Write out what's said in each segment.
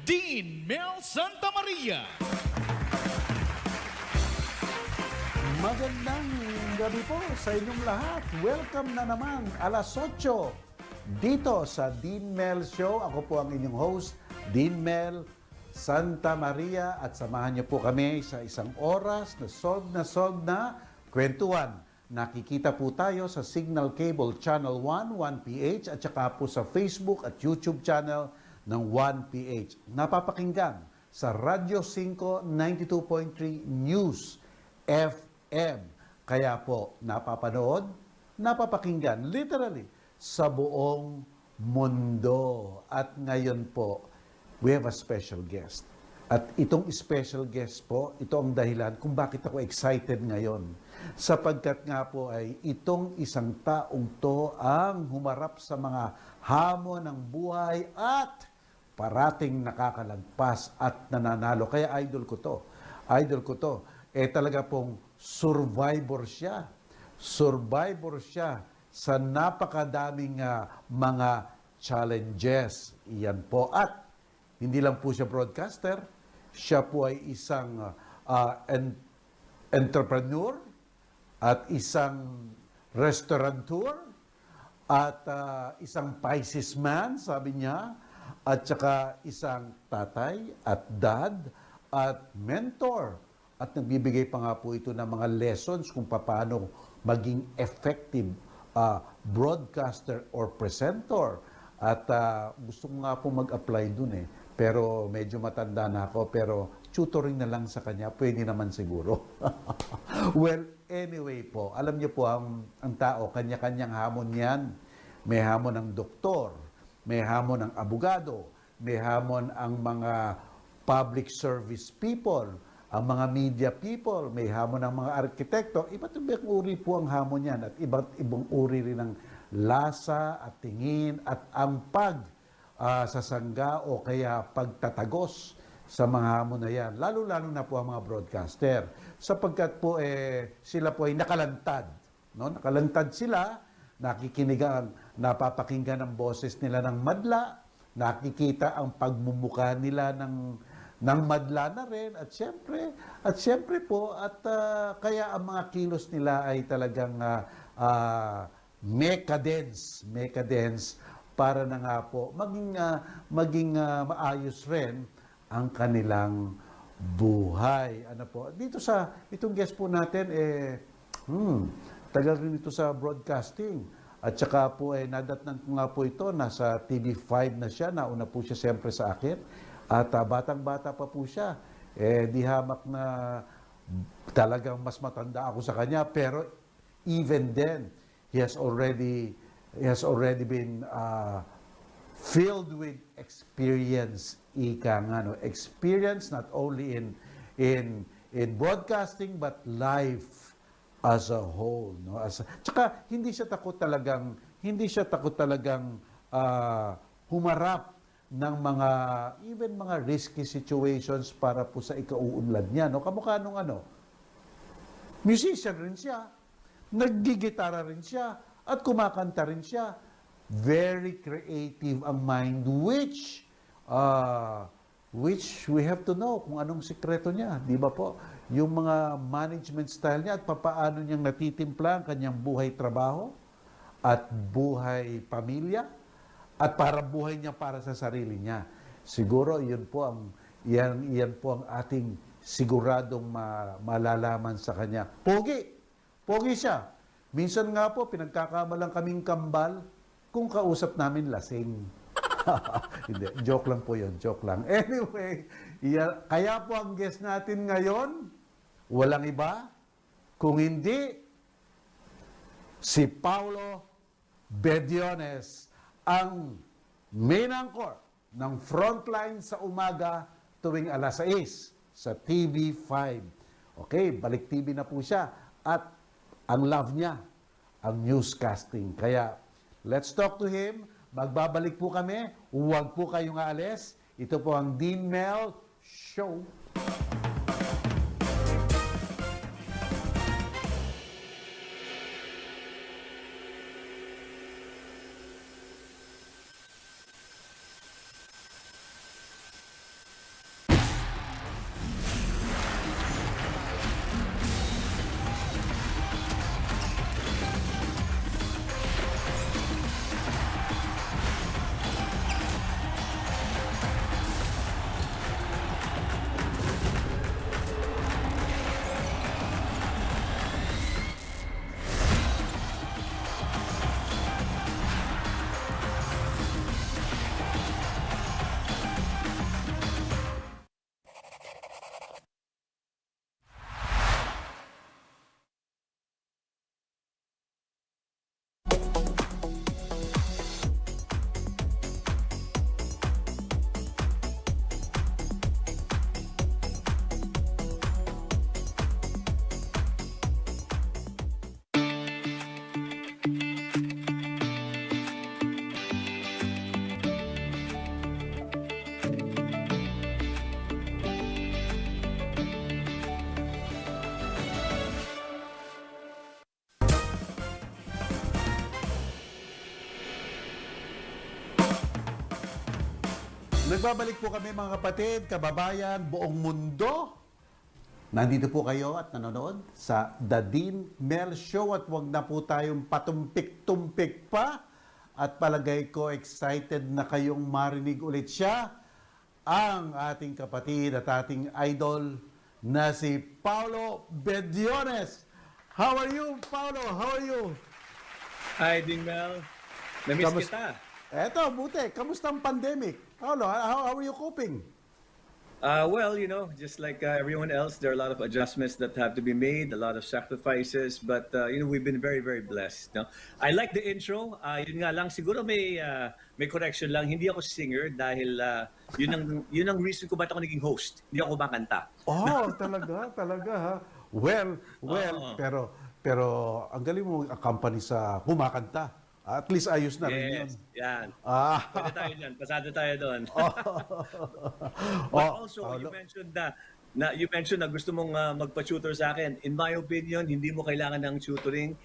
Dean Mel Sta. Magandang gabi po sa inyong lahat. Welcome na naman alas 8 dito sa Dean Mel Show. Ako po ang inyong host, Dean Mel Sta. At samahan niyo po kami sa isang oras na solve na kwentuhan. Nakikita po tayo sa Signal Cable Channel 1, 1PH at saka po sa Facebook at YouTube channel ng 1PH. Napapakinggan sa Radyo 5 92.3 News FM. Kaya po napapanood, napapakinggan literally sa buong mundo. At ngayon po, we have a special guest. At itong special guest po, ito ang dahilan kung bakit ako excited ngayon. Sapagkat nga po ay itong isang taong to ang humarap sa mga hamon ng buhay at parating nakakalagpas at nananalo. Kaya idol ko to. Idol ko to. Talaga pong survivor siya. Survivor siya sa napakadaming mga challenges. Iyan po. At hindi lang po siya broadcaster, siya po ay isang entrepreneur at isang restaurateur at isang Pisces man, sabi niya, at saka isang tatay at dad at mentor. At nagbibigay pa nga po ito ng mga lessons kung paano maging effective broadcaster or presenter. At gusto ko nga po mag-apply dun eh. Pero medyo matanda na ako, pero tutoring na lang sa kanya, pwede naman siguro. Well, anyway po, alam niyo po, ang tao, kanya-kanyang hamon yan. May hamon ng doktor, may hamon ng abogado, may hamon ang mga public service people, ang mga media people, may hamon ng mga arkitekto. Iba't ibang uri po ang hamon yan at iba't ibang uri rin ng lasa at tingin at ampag sasangga o kaya pagtatagos sa mga hamon na yan. Lalo-lalo na po ang mga broadcaster. Sapagkat po sila po ay nakalantad. No? Nakalantad sila, napapakinggan ang boses nila ng madla, nakikita ang pagmumuka nila ng madla na rin at syempre po kaya ang mga kilos nila ay talagang may cadence para na nga po maging maayos rin ang kanilang buhay. Ano po? Dito sa itong guest po natin tagal rin ito sa broadcasting. At saka po nadatnan ko nga po ito, nasa TV5 na siya, nauna po siya siyempre sa akin. At batang-bata pa po siya. Di hamak na talagang mas matanda ako sa kanya. Pero even then, he has already been filled with experience. Experience not only in broadcasting but life as a whole, no? Tsaka hindi siya takot talagang humarap ng mga risky situations para po sa ikauunlad niya, no? Kamukha nung musician rin siya, naggigitara rin siya, at kumakanta rin siya. Very creative ang mind, which we have to know kung anong sikreto niya, di ba po? Yung mga management style niya at papaano niyang natitimpla ang kanyang buhay-trabaho at buhay-pamilya at para buhay niya para sa sarili niya. Siguro yan po ang ating siguradong malalaman sa kanya. Pogi siya. Minsan nga po, pinagkakamalang kaming kambal kung kausap namin lasing. Hindi, joke lang po yun, joke lang. Anyway, kaya po ang guest natin ngayon, walang iba, kung hindi, si Paolo Bediones, ang main anchor ng Frontline sa Umaga tuwing alas 6 sa TV5. Okay, balik-TV na po siya. At ang love niya, ang newscasting. Kaya, let's talk to him. Magbabalik po kami. Huwag po kayong aalis. Ito po ang Dean Mel Show. Nagbabalik po kami mga kapatid, kababayan, buong mundo. Nandito po kayo at nanonood sa The Dean Mel Show at wag na po tayong patumpik-tumpik pa. At palagay ko excited na kayong marinig ulit siya, ang ating kapatid at ating idol na si Paolo Bediones. How are you, Paolo? How are you? Hi, Dean Mel. Na-miss kita. Eto, buti. Kamusta ang pandemic? Paolo, how are you coping? Well, you know, just like everyone else, there are a lot of adjustments that have to be made, a lot of sacrifices, but you know, we've been very, very blessed. No? I like the intro. Yun nga lang, siguro may correction lang. Hindi ako singer dahil yun ang reason ko ba't ako naging host. Hindi ako kumakanta. Oh, talaga ha. Well, pero ang galing mo accompany sa kumakanta. At least ayos na rin yun. Yes, yan. Ah. Pwede tayo dyan. Pasado tayo doon. But also, Paolo. you mentioned na gusto mong magpa-tutor sa akin. In my opinion, hindi mo kailangan ng tutoring.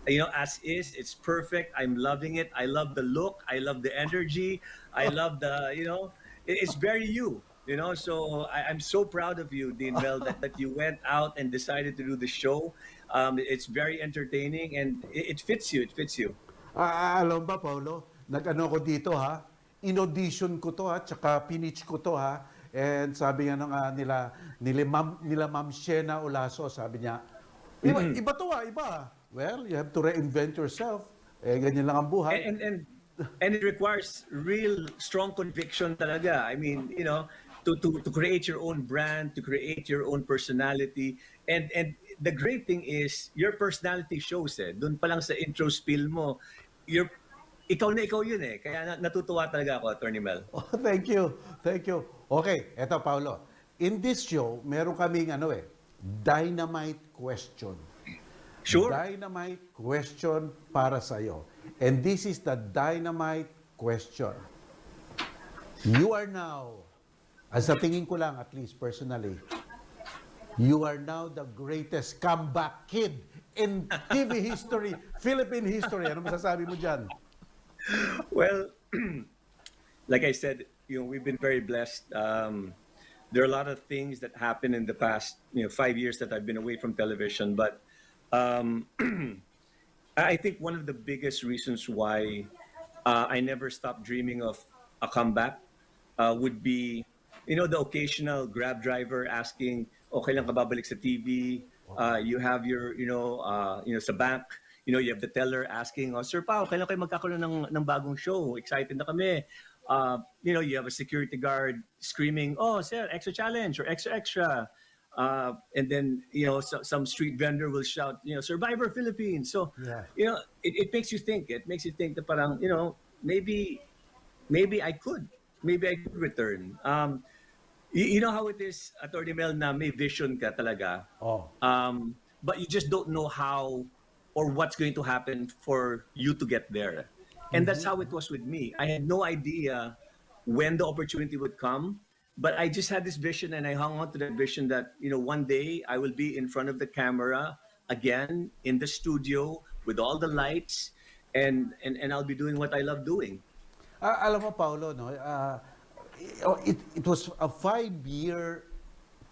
You know, as is, it's perfect. I'm loving it. I love the look. I love the energy. I love the, you know, it's very you. You know, so I'm so proud of you, Dean Mel, that you went out and decided to do the show. It's very entertaining and it fits you. It fits you. Alam ba, Paolo, nag-ano ko dito ha, in-audition ko to ha, tsaka pinitch ko to ha, and sabi nga nila Ma'am Shena Olaso, sabi niya, iba to ha, iba. Well, you have to reinvent yourself. Ganyan lang ang buhay. And it requires real strong conviction talaga. I mean, you know, to create your own brand, to create your own personality. And the great thing is your personality shows doon pa lang sa intro spiel mo. Ikaw na ikaw yun Kaya natutuwa talaga ako, Attorney Mel. Oh, thank you. Okay, eto Paolo. In this show, meron kaming dynamite question. Sure. Dynamite question para sa'yo. And this is the dynamite question. You are now, as sa tingin ko lang at least personally, you are now the greatest comeback kid in TV history, Philippine history. Ano masasabi mo dyan? Well, like I said, you know, we've been very blessed. There are a lot of things that happened in the past, 5 years that I've been away from television. But I think one of the biggest reasons why I never stopped dreaming of a comeback would be, you know, the occasional Grab driver asking, "Okay lang ka babalik sa TV?" You have your, sa bank, you have the teller asking, "Oh, Sir Pao, kailan kayo magkakaroon ng bagong show? Excited na kami." You have a security guard screaming, "Oh, sir, extra challenge or extra extra." And then, some street vendor will shout, "Survivor Philippines." So, Yeah. it makes you think. It makes you think that parang, maybe I could return. You know how it is, Attorney Mel, na may vision ka talaga. Oh. But you just don't know how or what's going to happen for you to get there. And that's how it was with me. I had no idea when the opportunity would come, but I just had this vision and I hung on to that vision that, one day I will be in front of the camera again in the studio with all the lights and I'll be doing what I love doing. Alam mo, Paolo, no? It was a 5-year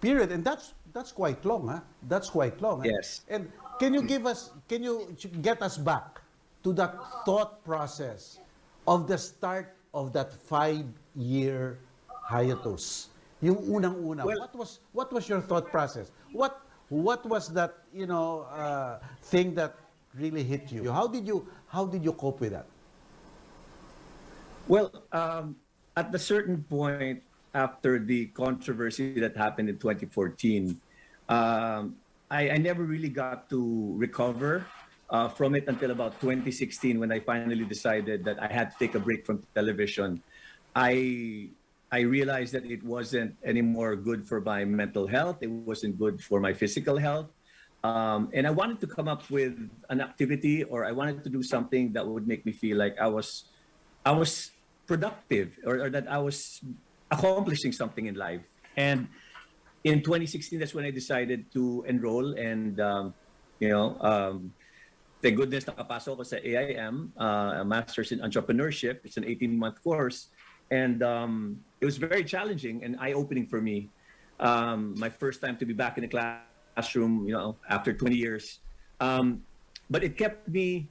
period, and that's quite long, huh? That's quite long. Yes. And can you get us back to that thought process of the start of that 5-year hiatus? Yung unang-una, Well, what was your thought process? What was that thing that really hit you? How did you cope with that? Well, at a certain point after the controversy that happened in 2014, I never really got to recover from it until about 2016 when I finally decided that I had to take a break from television. I realized that it wasn't anymore good for my mental health. It wasn't good for my physical health. And I wanted to come up with an activity, or I wanted to do something that would make me feel like I was productive, or that I was accomplishing something in life. And in 2016, that's when I decided to enroll and, thank goodness nakapasok ko sa AIM, a Master's in Entrepreneurship. It's an 18-month course. and it was very challenging and eye-opening for me. My first time to be back in the classroom, after 20 years. But it kept me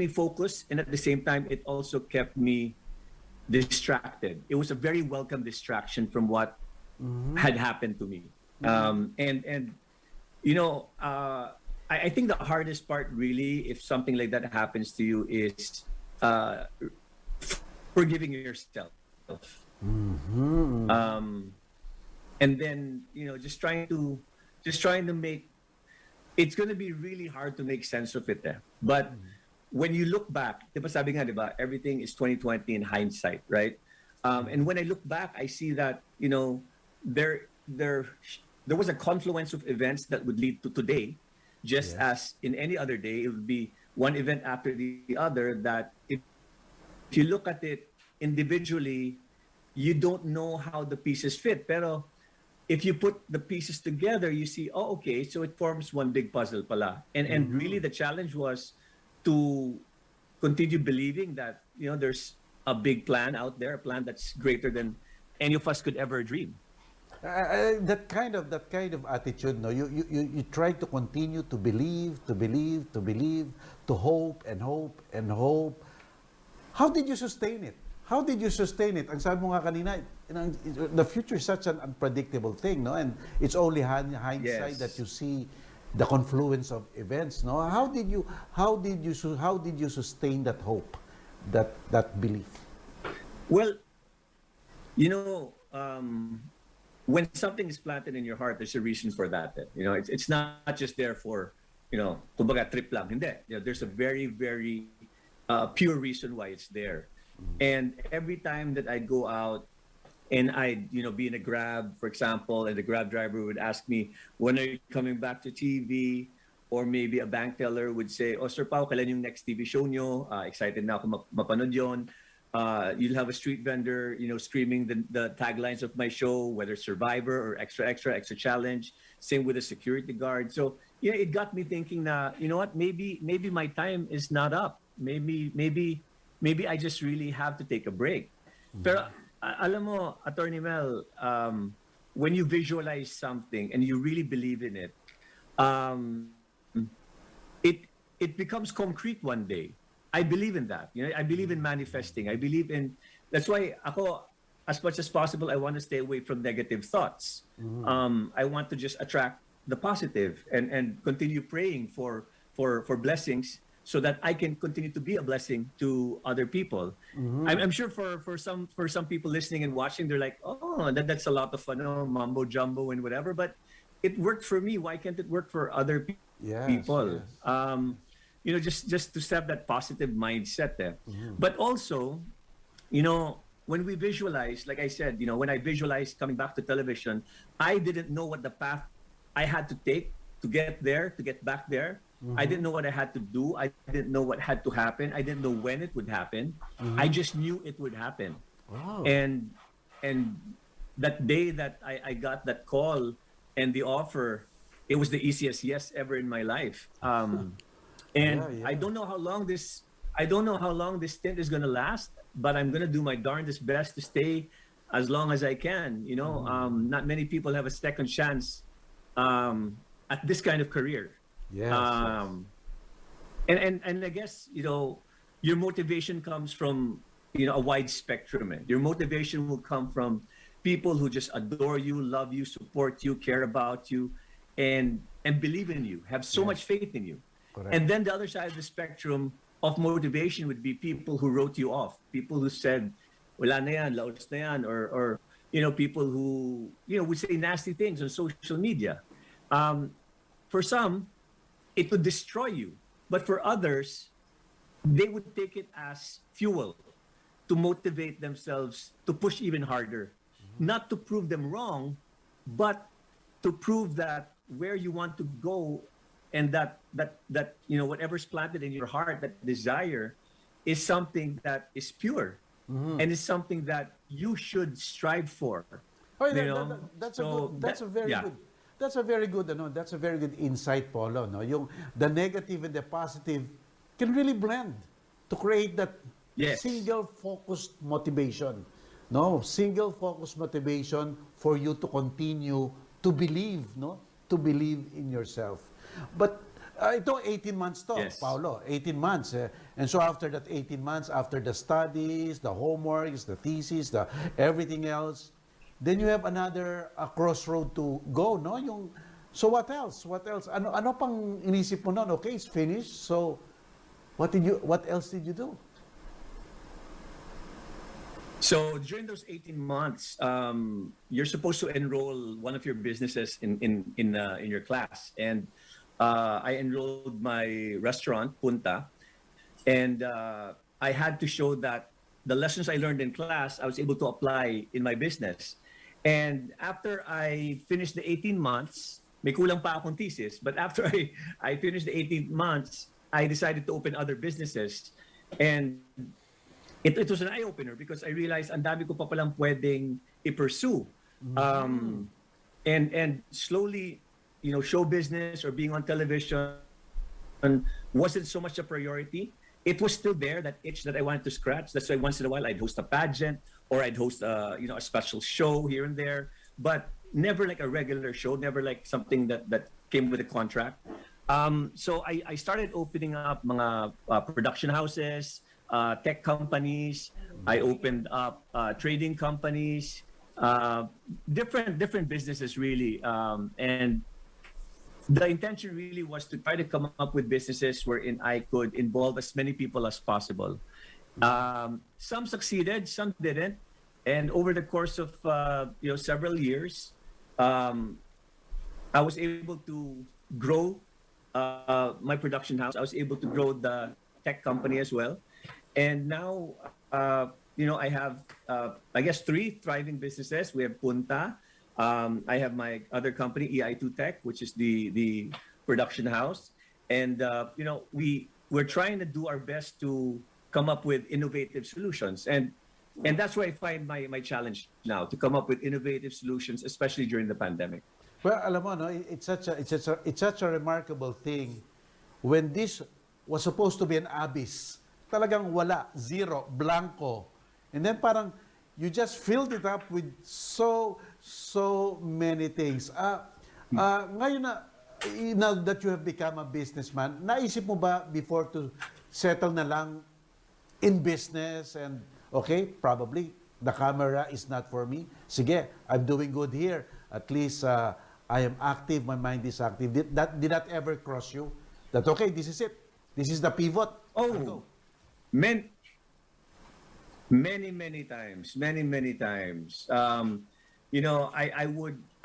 focused, and at the same time, it also kept me distracted. It was a very welcome distraction from what had happened to me. I think the hardest part, really, if something like that happens to you, is forgiving yourself. And then just trying to make, it's going to be really hard to make sense of it. But when you look back, diba sabi nga, diba, everything is 2020 in hindsight, right? And when I look back, I see that there was a confluence of events that would lead to today, just as in any other day, it would be one event after the other. That if you look at it individually, you don't know how the pieces fit. Pero if you put the pieces together, you see, oh, okay, so it forms one big puzzle pala. And really the challenge was to continue believing that, there's a big plan out there, a plan that's greater than any of us could ever dream. That kind of attitude, no, you try to continue to believe, to hope and hope and hope. How did you sustain it? Ang sabi mo nga kanina, the future is such an unpredictable thing, no? And it's only hindsight that you see the confluence of events, no? How did you sustain that hope, that belief? Well, when something is planted in your heart, there's a reason for that. It's not just there for, kumbaga trip lang. Hindi. There's a very, very pure reason why it's there. And every time that I go out and I'd, be in a Grab, for example, and the Grab driver would ask me, when are you coming back to TV? Or maybe a bank teller would say, oh, Sir Pao, kailan yung next TV show nyo? Excited na ako mapanood yun. You'll have a street vendor, screaming the taglines of my show, whether Survivor or Extra Challenge. Same with the security guard. So, it got me thinking na, what, maybe my time is not up. Maybe I just really have to take a break. Pero alam mo, Attorney Mel, when you visualize something and you really believe in it, it becomes concrete one day. I believe in that. I believe in manifesting. I believe in, that's why ako, as much as possible, I want to stay away from negative thoughts. I want to just attract the positive and continue praying for blessings, so that I can continue to be a blessing to other people. I'm sure for some people listening and watching, they're like, oh, that's a lot of fun, mumbo jumbo and whatever. But it worked for me. Why can't it work for other people? Yes. Just to set that positive mindset there. But also, when we visualize, like I said, when I visualized coming back to television, I didn't know what the path I had to take to get there, to get back there. I didn't know what I had to do. I didn't know what had to happen. I didn't know when it would happen. I just knew it would happen. Wow. And that day that I got that call and the offer, it was the easiest yes ever in my life. I don't know how long this stint is gonna last, but I'm gonna do my darndest best to stay as long as I can. Not many people have a second chance at this kind of career. Yes. And I guess your motivation comes from a wide spectrum. Your motivation will come from people who just adore you, love you, support you, care about you, and believe in you, have so much faith in you. Correct. And then the other side of the spectrum of motivation would be people who wrote you off, people who said, wala na yan, laos na yan, or people who would say nasty things on social media. For some, it would destroy you. But for others, they would take it as fuel to motivate themselves to push even harder. Not to prove them wrong, but to prove that where you want to go and that whatever's planted in your heart, that desire, is something that is pure and is something that you should strive for. Oh, that's a very good insight, Paulo. No, the negative and the positive can really blend to create that single focused motivation. No, single focus motivation for you to continue to believe, no? To believe in yourself. But ito 18 months to, Yes. Paolo, 18 months. And so after that 18 months, after the studies, the homeworks, the thesis, the everything else, then you have another crossroad to go, no? So what else? What else? Ano pang inisip mo noon? Okay, it's finished. So what else did you do? So during those 18 months, you're supposed to enroll one of your businesses in your class, and I enrolled my restaurant Punta, and I had to show that the lessons I learned in class I was able to apply in my business. And after I finished the 18 months, may kulang pa akong thesis, but after I finished the 18 months, I decided to open other businesses, and it was an eye-opener because I realized ang dami ko pa palang pwedeng i-pursue. And slowly, show business or being on television wasn't so much a priority. It was still there, that itch that I wanted to scratch. That's why once in a while I'd host a pageant or I'd host a special show here and there, but never like a regular show, never like something that came with a contract. So I started opening up mga production houses, tech companies. I opened up trading companies, different businesses really, and the intention really was to try to come up with businesses wherein I could involve as many people as possible. Some succeeded, some didn't, and over the course of several years, I was able to grow my production house. I was able to grow the tech company as well. And now, I have, I guess, 3 thriving businesses. We have Punta. I have my other company, EI2 Tech, which is the production house. And, we're trying to do our best to come up with innovative solutions. And that's where I find my challenge now, to come up with innovative solutions, especially during the pandemic. Well, alam mo, no, it's such a remarkable thing when this was supposed to be an abyss. Talagang wala, zero, blanco. And then parang you just filled it up with so many things. Ngayon now that you have become a businessman, naisip mo ba before to settle na lang in business and okay, probably the camera is not for me. Sige, I'm doing good here. At least I am active, my mind is active. Did that ever cross you? That okay, this is it. This is the pivot. Oh, many times.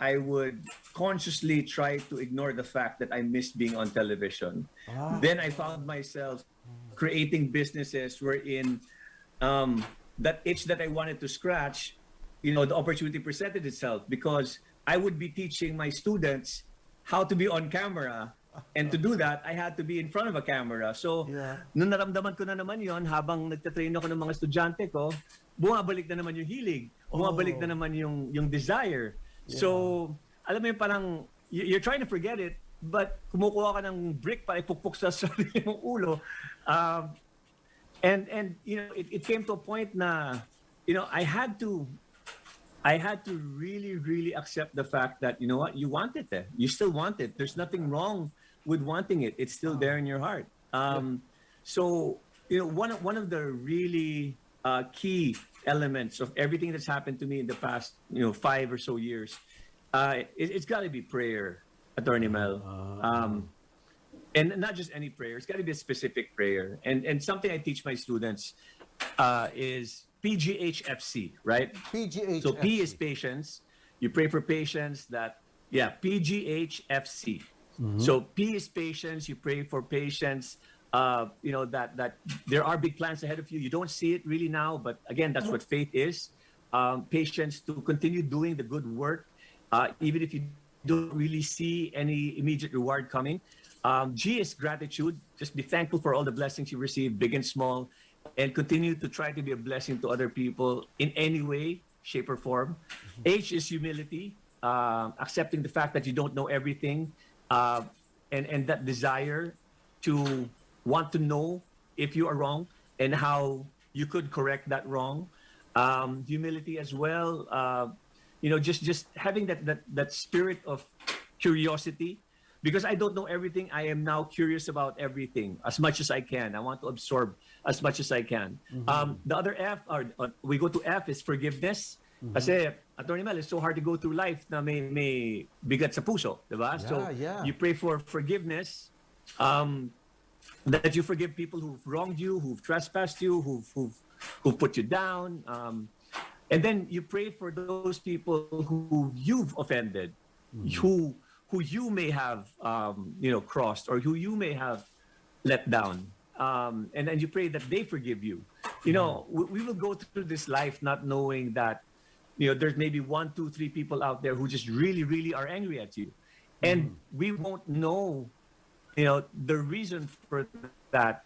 I would consciously try to ignore the fact that I missed being on television. Then I found myself creating businesses wherein that itch that I wanted to scratch, the opportunity presented itself, because I would be teaching my students how to be on camera. And to do that, I had to be in front of a camera. So, nung naramdaman ko na naman yon, habang nagtatrain ako ng mga estudyante ko, bumabalik na naman yung hilig. Bumabalik na naman yung desire. So, alam mo yung parang, you're trying to forget it, but kumukuha ka ng brick para ipukpok sa sarili mong ulo. And it came to a point na, I had to really accept the fact that, you know what, you want it. You still want it. There's nothing wrong with wanting it. It's still there in your heart. So, one of the really key elements of everything that's happened to me in the past, 5 or so years, it's got to be prayer, Attorney Mel. And not just any prayer. It's got to be a specific prayer. And something I teach my students is PGHFC, right? PGHFC. So P is patience. You pray for patience. PGHFC. So P is patience. You pray for patience. That there are big plans ahead of you. You don't see it really now, but again, that's what faith is. Patience to continue doing the good work, even if you don't really see any immediate reward coming. G is gratitude. Just be thankful for all the blessings you receive, big and small, and continue to try to be a blessing to other people in any way, shape, or form. H is humility, accepting the fact that you don't know everything, and that desire to want to know if you are wrong and how you could correct that wrong. humility as well. Just having that spirit of curiosity, because I don't know everything. I am now curious about everything as much as I can. I want to absorb as much as I can. The other F, or we go to F, is forgiveness. Kasi, Attorney Mel, it's so hard to go through life na may bigat sa puso, di ba? So you pray for forgiveness, that you forgive people who've wronged you, who've trespassed you, who've put you down. And then you pray for those people who you've offended, who you may have crossed, or who you may have let down. And then you pray that they forgive you. We will go through this life not knowing that there's maybe 1, 2, 3 people out there who just really, really are angry at you. And we won't know, the reason for that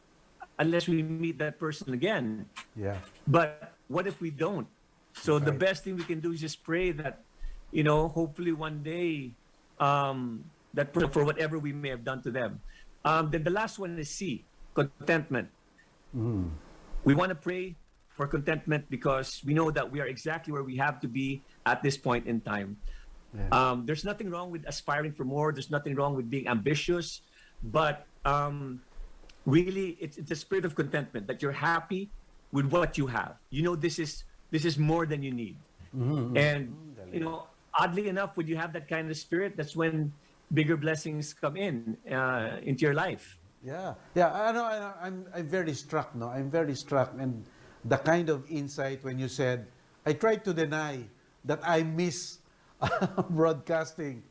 unless we meet that person again. Yeah. But what if we don't? So the best thing we can do is just pray that, hopefully one day, that person, for whatever we may have done to them. Then the last one is C, contentment. We want to pray for contentment because we know that we are exactly where we have to be at this point in time. Yeah. There's nothing wrong with aspiring for more. There's nothing wrong with being ambitious, but really, it's a spirit of contentment, that you're happy with what you have. This is more than you need. And oddly enough, when you have that kind of spirit, that's when bigger blessings come into your life. Yeah, I know. I'm very struck. No, I'm very struck, and the kind of insight when you said, I tried to deny that I miss broadcasting,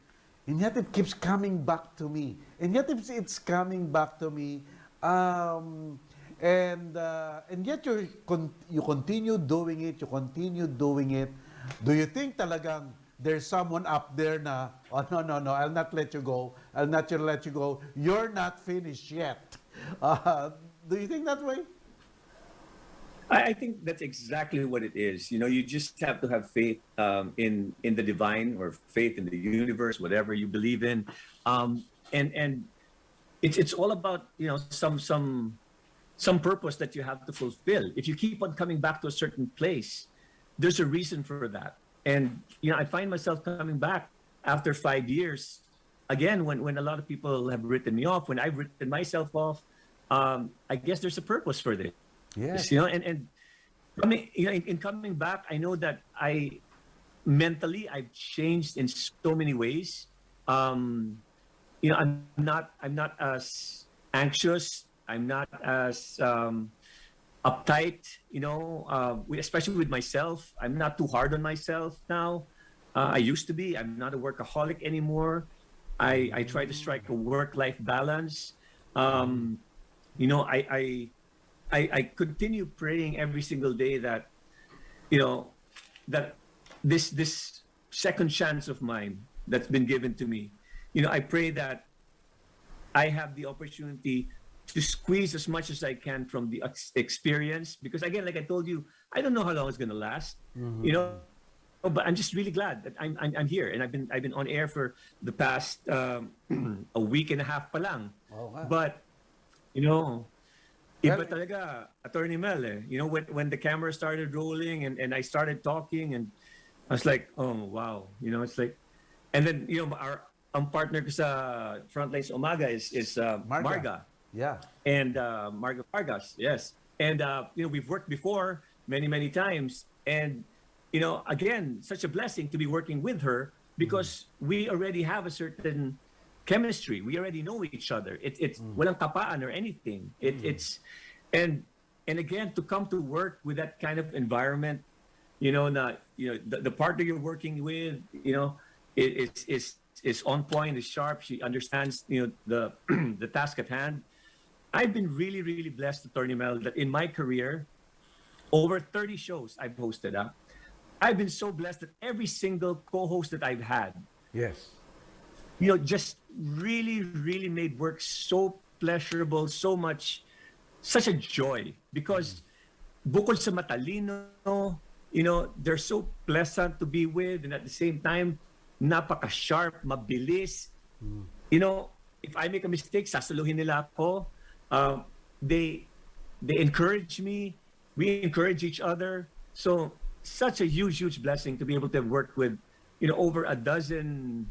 and yet it keeps coming back to me, and yet it's coming back to me, and yet you continue doing it. You continue doing it. Do you think talagang there's someone up there na, oh, no, I'll not let you go. I'll not let you go. You're not finished yet. Do you think that way? I think that's exactly what it is. You just have to have faith in the divine, or faith in the universe, whatever you believe in, and it's all about some purpose that you have to fulfill. If you keep on coming back to a certain place, there's a reason for that. And I find myself coming back after 5 years again, when a lot of people have written me off, when I've written myself off. I guess there's a purpose for this. Yes. And I mean, in coming back, I know that mentally I've changed in so many ways. I'm not as anxious. I'm not as uptight, especially with myself. I'm not too hard on myself now. I used to be. I'm not a workaholic anymore. I try to strike a work-life balance. I continue praying every single day that, that this second chance of mine that's been given to me, I pray that I have the opportunity to squeeze as much as I can from the experience, because again, like I told you, I don't know how long it's going to last, but I'm just really glad that I'm here, and I've been on air for the past a week and a half pa lang. Oh, wow. But iba talaga, Attorney Mel, when the camera started rolling and I started talking, and I was like, oh wow, it's like, and then our partner ko sa Frontline's Umaga is Marga. Yeah. And Marga Vargas, yes. And we've worked before many times, and again, such a blessing to be working with her, because we already have a certain chemistry. We already know each other. It's walang kapaan or anything. It's and again, to come to work with that kind of environment, the partner you're working with, is on point, is sharp. She understands the the task at hand. I've been really blessed, Attorney Mel, that in my career, over 30 shows I've hosted. I've been so blessed that every single co-host that I've had, Yes. just really made work so pleasurable, such a joy, because bukod sa matalino, they're so pleasant to be with, and at the same time, napaka-sharp, mabilis. If I make a mistake, sasaluhin nila ako. They encourage me. We encourage each other. So such a huge blessing to be able to have worked with, over a dozen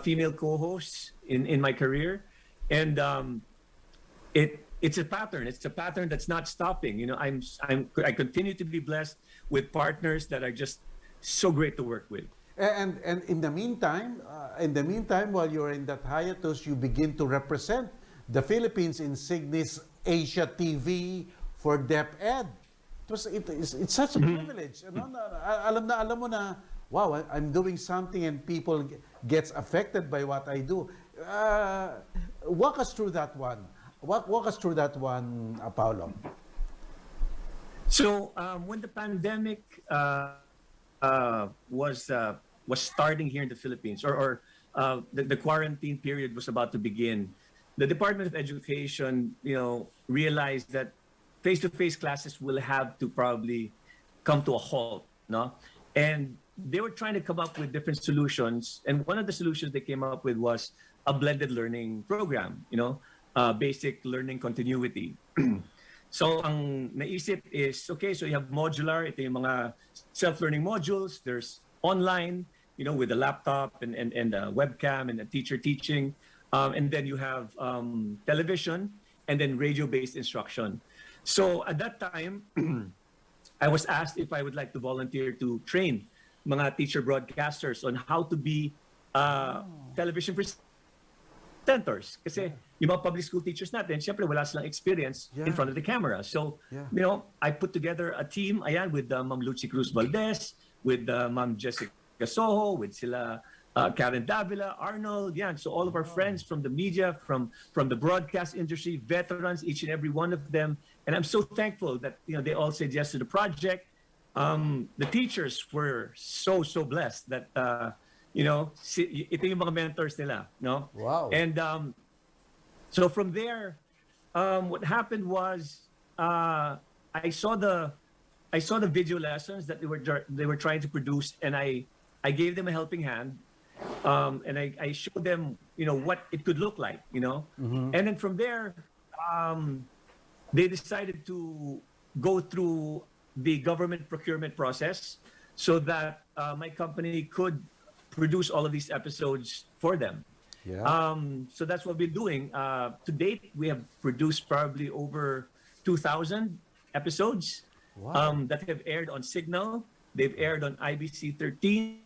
female co-hosts in my career, and it's a pattern. It's a pattern that's not stopping. I continue to be blessed with partners that are just so great to work with. And in the meantime, while you're in that hiatus, you begin to represent the Philippines in Sydney's Asia TV for DepEd. It's such a privilege. Ano? Alam mo na, wow, I'm doing something and people gets affected by what I do. Walk us through that one. Walk us through that one, Paolo. So when the pandemic was starting here in the Philippines, or the quarantine period was about to begin, the Department of Education, realized that face-to-face classes will have to probably come to a halt, no? And they were trying to come up with different solutions, and one of the solutions they came up with was a blended learning program, basic learning continuity. So ang naisip is, okay, so you have modular, ito yung mga self-learning modules, there's online, with a laptop and a webcam and a teacher teaching, and then you have television and then radio-based instruction. So at that time, I was asked if I would like to volunteer to train mga teacher broadcasters on how to be television presenters. Kasi yung mga public school teachers natin, syempre wala silang experience in front of the camera. So, I put together a team, with Ma'am Lucy Cruz Valdez, with Ma'am Jessica Soho, with sila Karen Davila, Arnold, so all of our friends from the media, from the broadcast industry, veterans, each and every one of them. And I'm so thankful that they all said yes to the project. The teachers were so blessed that ito yung mga mentors nila, no? Wow. And so from there, what happened was I saw the video lessons that they were trying to produce, and I gave them a helping hand. And I showed them, what it could look like, And then from there, they decided to go through the government procurement process so that my company could produce all of these episodes for them. Yeah. So that's what we're doing. To date, we have produced probably over 2,000 episodes. Wow. That have aired on Signal. They've aired on IBC 13.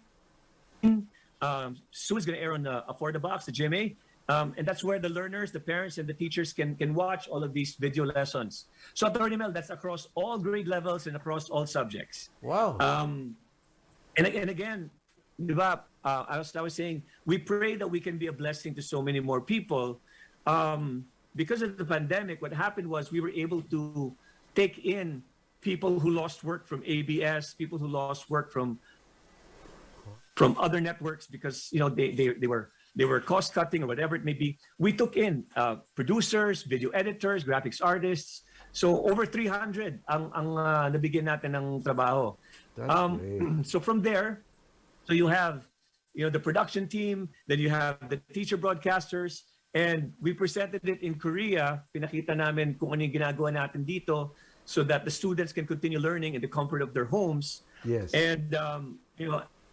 Soon is going to air on For the Box, the GMA. And that's where the learners, the parents, and the teachers can watch all of these video lessons. So, Attorney Mel, that's across all grade levels and across all subjects. Wow. And again, diba, I was saying, we pray that we can be a blessing to so many more people. Because of the pandemic, what happened was we were able to take in people who lost work from ABS, people who lost work from other networks because they were cost cutting or whatever it may be. We took in producers, video editors, graphics artists. So over 300 ang nabigyan natin ng trabaho. That's great. So from there, so you have the production team, then you have the teacher broadcasters, and we presented it in Korea. Pinakita namin kung ano yung ginagawa natin dito so that the students can continue learning in the comfort of their homes. Yes. And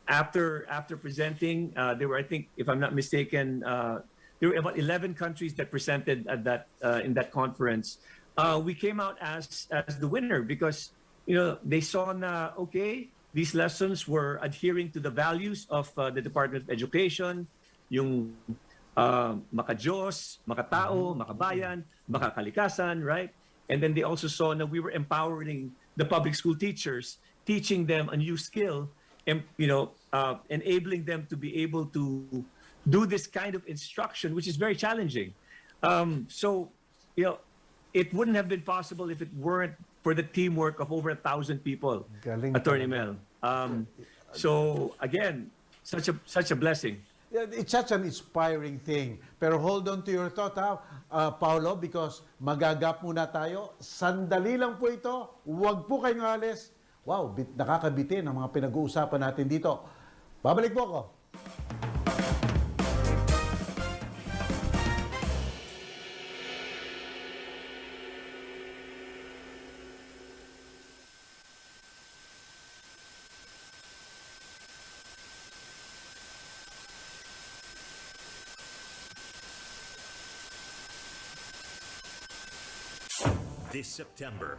after presenting, there were, I think, if I'm not mistaken, there were about 11 countries that presented at that in that conference. We came out as the winner because they saw na okay, these lessons were adhering to the values of the Department of Education, yung makajos, makatao, makabayan, makakalikasan, right? And then they also saw that we were empowering the public school teachers, teaching them a new skill, and enabling them to be able to do this kind of instruction, which is very challenging. So it wouldn't have been possible if it weren't for the teamwork of over 1,000 people. Galing Attorney talaga. Mel. So again, such a blessing. Yeah, it's such an inspiring thing. Pero hold on to your thought, Paolo, because magagap muna tayo. Sandali lang po ito. Huwag po kayong alis. Wow, nakakabitin ang mga pinag-uusapan natin dito. Babalik po ako. this September.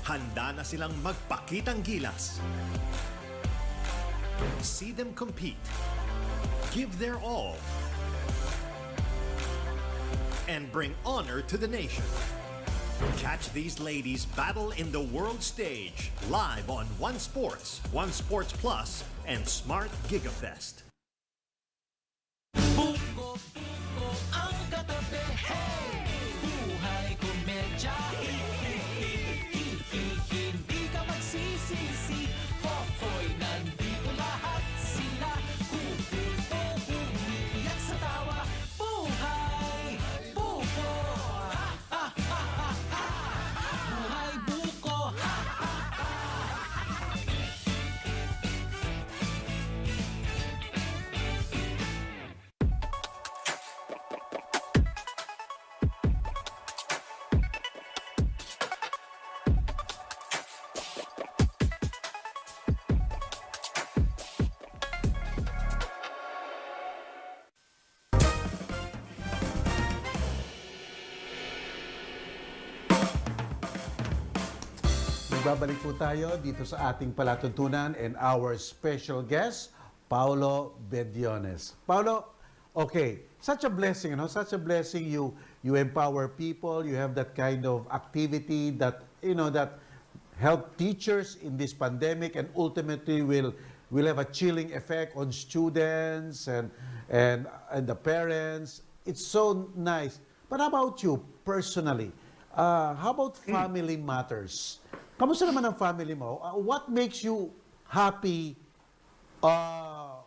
Handa na silang magpakitang gilas. See them compete. Give their all. And bring honor to the nation. Catch these ladies battle in the world stage live on One Sports, One Sports Plus, and Smart Gigafest. Buko ang katabi, hey! Buhay komedya, hindi ka magsisisi. Hoy, nandito lahat sila. Kukupo, umiiyak sa tawa. Buhay, buko, buhay, buko, Nagbabalik po tayo dito sa ating palatuntunan and our special guest, Paolo Bediones. Paolo, okay, such a blessing, such a blessing. You empower people, you have that kind of activity that, that help teachers in this pandemic and ultimately will have a chilling effect on students and the parents. It's so nice. But how about you personally? How about family matters? Kamusta naman ang family mo? What makes you happy sa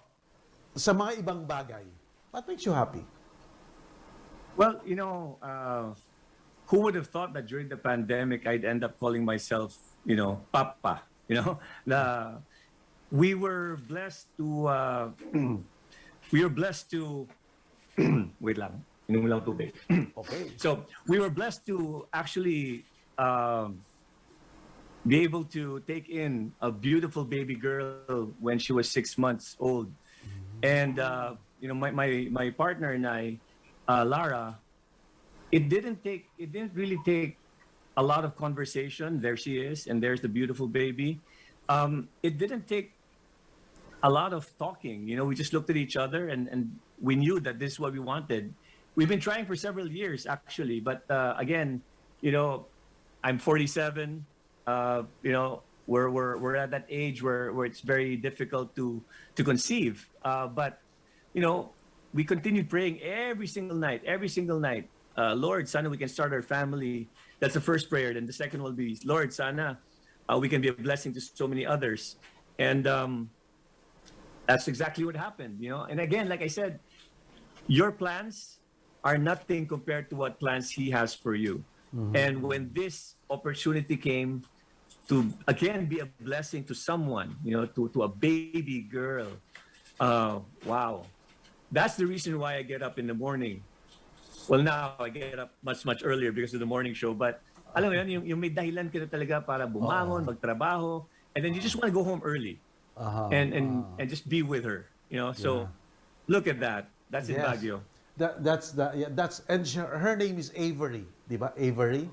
mga ibang bagay? What makes you happy? Well, who would have thought that during the pandemic I'd end up calling myself, Papa? We were blessed to wait lang. Inom lang tubig. Okay. So we were blessed to actually be able to take in a beautiful baby girl when she was 6 months old. And my partner and I, Lara, it didn't really take a lot of conversation. There she is, and there's the beautiful baby. It didn't take a lot of talking. We just looked at each other and we knew that this is what we wanted. We've been trying for several years, actually, but again, I'm 47. We're at that age where it's very difficult to conceive. But we continued praying every single night. Lord, sana we can start our family. That's the first prayer. Then the second will be, Lord, sana we can be a blessing to so many others. And that's exactly what happened. And again, like I said, your plans are nothing compared to what plans He has for you. Mm-hmm. And when this opportunity came to again be a blessing to someone, to a baby girl, wow, that's the reason why I get up in the morning. Well, now I get up much earlier because of the morning show. But alam mo yun, yung may dahilan ka na talaga para bumangon, magtrabaho, and then you just want to go home early and just be with her. So look at that. That's in Baguio. That's and her name is Avery, di ba? Avery.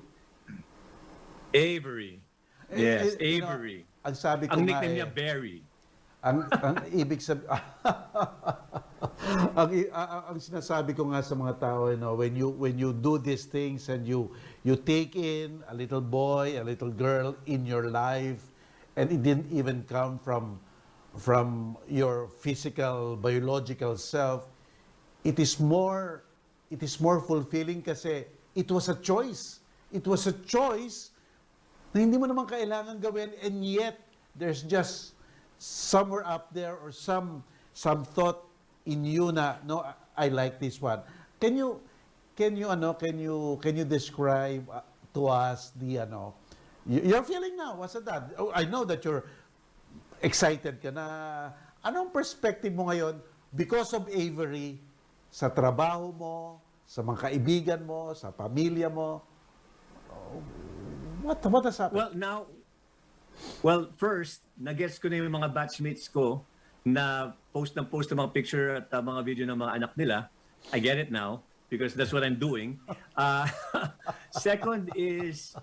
Yes, Avery. Ang sabi ko ang nga nickname niya Barry. Ang ibig sabihin ang sinasabi ko nga sa mga tao, when you do these things and you take in a little boy, a little girl in your life, and it didn't even come from your physical, biological self, it is more fulfilling kasi it was a choice. It was a choice na hindi mo naman kailangan gawin, and yet there's just somewhere up there or some thought in you na I like this one. Can you describe to us the you're feeling now as a dad? Oh, I know that you're excited ka na. Anong perspective mo ngayon because of Avery sa trabaho mo, sa mga kaibigan mo, sa pamilya mo? What has happened? Well, first, nag-gets ko na yung mga batchmates ko na post ng mga picture at mga video ng mga anak nila. I get it now. because that's what I'm doing. Second is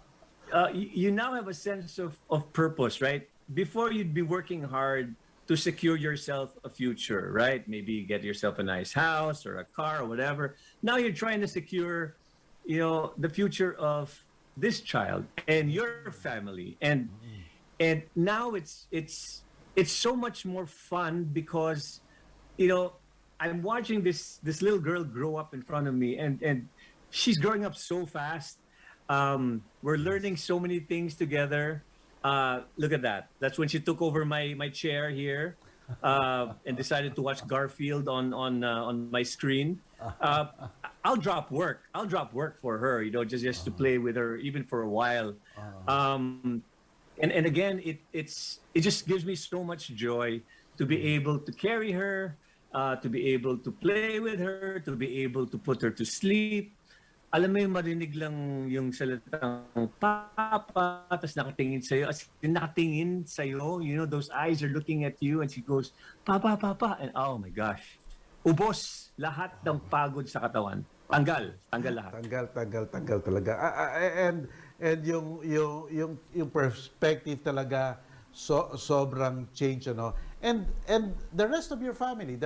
you now have a sense of purpose, right? Before you'd be working hard to secure yourself a future, right? Maybe get yourself a nice house or a car or whatever. Now you're trying to secure, the future of this child and your family, and now it's so much more fun because, I'm watching this little girl grow up in front of me, and she's growing up so fast. We're learning so many things together. Look at that. That's when she took over my chair here, and decided to watch Garfield on my screen. I'll drop work. I'll drop work for her, just to play with her, even for a while. And again, it just gives me so much joy to be able to carry her, to be able to play with her, to be able to put her to sleep. Alam mo yung marinig lang yung salitang papa, tapos nakatingin sa'yo, as in nakatingin sa'yo, those eyes are looking at you, and she goes, papa, papa, and oh my gosh, ubos lahat ng pagod sa katawan. Tanggal lahat. Tanggal talaga. And yung perspective talaga sobrang change, And the rest of your family,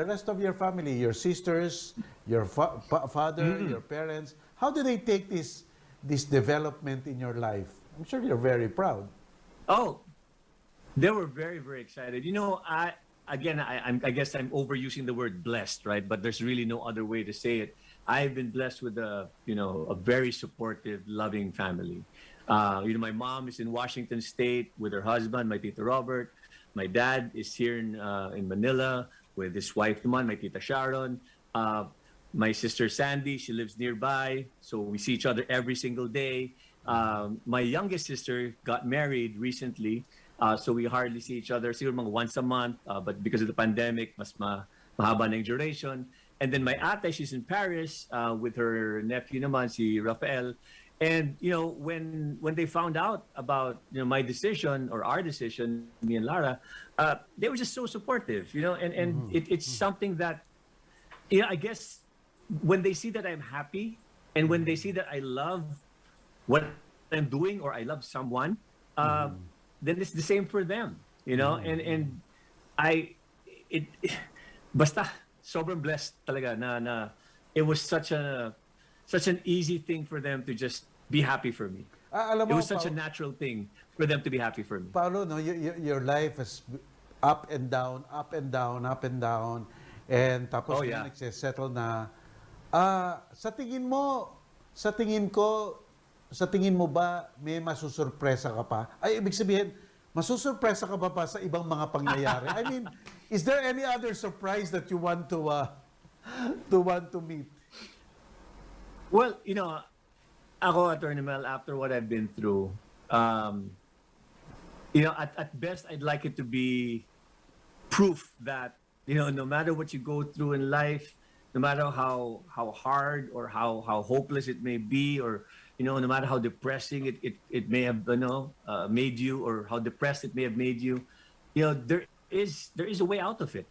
your sisters, your father, your parents, how do they take this development in your life? I'm sure you're very proud. Oh, they were very, very excited. I guess I'm overusing the word blessed, right? But there's really no other way to say it. I've been blessed with a very supportive, loving family. My mom is in Washington State with her husband, my Tito Robert. My dad is here in Manila with his wife naman, my Tita Sharon. My sister Sandy, she lives nearby, so we see each other every single day. My youngest sister got married recently, so we hardly see each other. Siguro mga once a month, but because of the pandemic, mas mahaba na yung duration. And then my ate, she's in Paris with her nephew naman, si Rafael. And when they found out about my decision, or our decision, me and Lara, they were just so supportive. It's something that I guess when they see that I'm happy, and when they see that I love what I'm doing, or I love someone, then it's the same for them. And basta sobrang blessed talaga na it was such an easy thing for them to just be happy for me. Alam mo, It was such a natural thing for them to be happy for me. Paolo, your life is up and down, and tapos nagsisettle na. Sa tingin mo ba may masusurpresa ka pa? Ay, ibig sabihin, masusurpresa ka pa sa ibang mga pangyayari? I mean, is there any other surprise that you want to meet? Well, ako, Attorney Mel, after what I've been through, at best, I'd like it to be proof that, no matter what you go through in life, no matter how hard or how hopeless it may be, or no matter how depressing it may have made you, or how depressed it may have made you, there is a way out of it.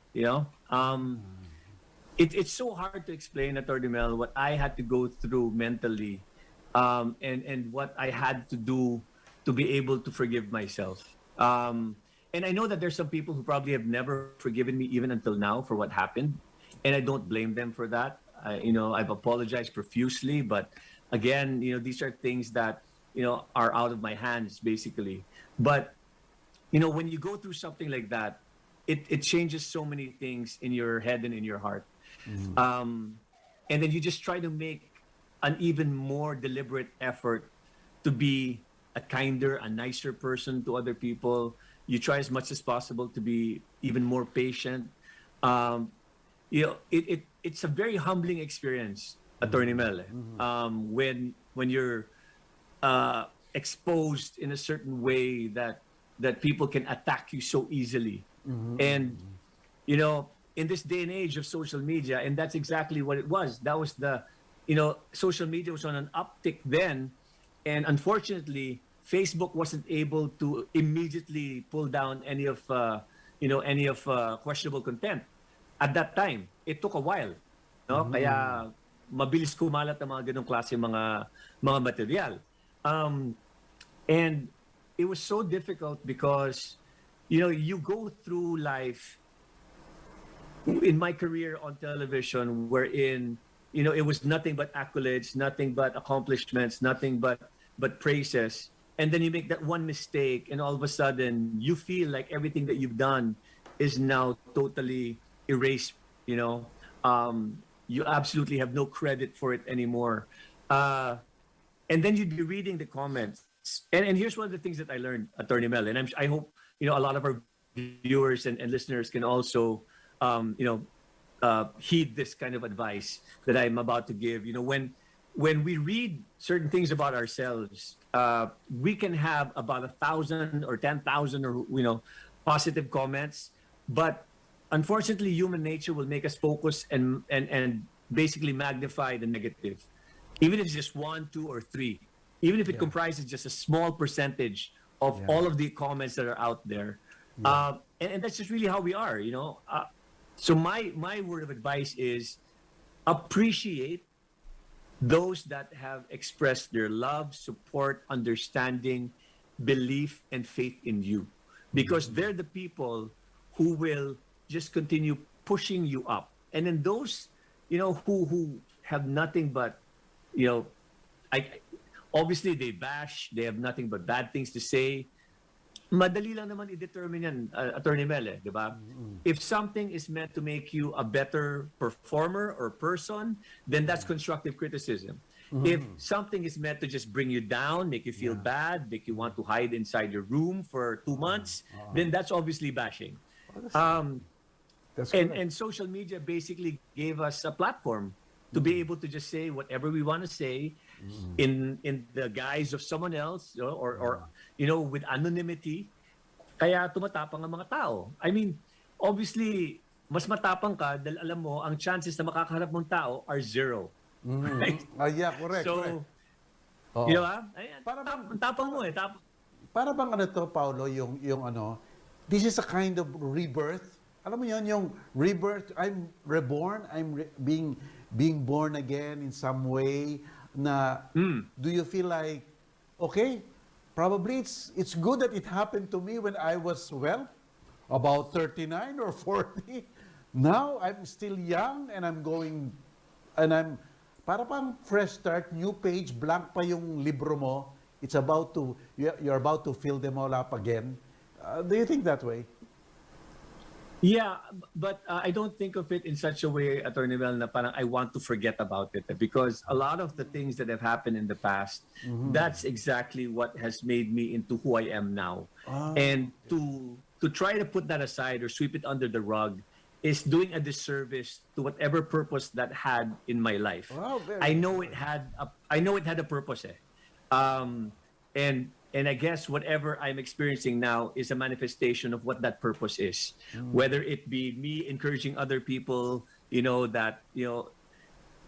It's so hard to explain, Attorney Mel, what I had to go through mentally, and what I had to do to be able to forgive myself. And I know that there's some people who probably have never forgiven me even until now for what happened. And I don't blame them for that. I've apologized profusely, but again, these are things that, are out of my hands, basically. But, when you go through something like that, it changes so many things in your head and in your heart. And then you just try to make an even more deliberate effort to be a kinder, a nicer person to other people. You try as much as possible to be even more patient. It's a very humbling experience, Attorney Mel. When you're exposed in a certain way that people can attack you so easily, and in this day and age of social media, and that's exactly what it was. That was social media was on an uptick then, and unfortunately, Facebook wasn't able to immediately pull down any of questionable content. At that time, it took a while, Kaya mabilis kumalat ang mga ganong klase mga material. And it was so difficult because, you go through life in my career on television wherein, it was nothing but accolades, nothing but accomplishments, nothing but praises. And then you make that one mistake and all of a sudden you feel like everything that you've done is now totally erased, you absolutely have no credit for it anymore. And then you'd be reading the comments. And here's one of the things that I learned, Attorney Mel, and I hope, a lot of our viewers and listeners can also, heed this kind of advice that I'm about to give. When we read certain things about ourselves, we can have about 1,000 or 10,000 or, positive comments, but unfortunately, human nature will make us focus and basically magnify the negative, even if it's just 1, 2, or 3, even if it comprises just a small percentage of all of the comments that are out there. And that's just really how we are, So my word of advice is appreciate those that have expressed their love, support, understanding, belief, and faith in you, because they're the people who will just continue pushing you up. And then those, who have nothing but, obviously they bash, they have nothing but bad things to say. Madali lang naman i-determine yan, Attorney Mel, di ba? If something is meant to make you a better performer or person, then that's constructive criticism. If something is meant to just bring you down, make you feel bad, make you want to hide inside your room for 2 months, then that's obviously bashing. And social media basically gave us a platform to be able to just say whatever we want to say in the guise of someone else, or with anonymity. Kaya tumatapang ang mga tao. I mean, obviously, mas matapang ka dahil alam mo, ang chances na makakaharap mong tao are 0. Right? Yeah, correct. So, correct. Ayan, Para bang- tapang mo eh. Para bang Paolo, yung this is a kind of rebirth. Alam mo yun, yung rebirth, I'm reborn, being born again in some way. Na do you feel like, okay, probably it's good that it happened to me when I was, about 39 or 40. Now I'm still young and para pang fresh start, new page, blank pa yung libro mo. You're about to fill them all up again. Do you think that way? Yeah, but I don't think of it in such a way, Attorney Mel, na parang I want to forget about it. Because a lot of the things that have happened in the past, that's exactly what has made me into who I am now. And to try to put that aside or sweep it under the rug is doing a disservice to whatever purpose that had in my life. Wow, I know it had a purpose. And I guess whatever I'm experiencing now is a manifestation of what that purpose is. Whether it be me encouraging other people, that,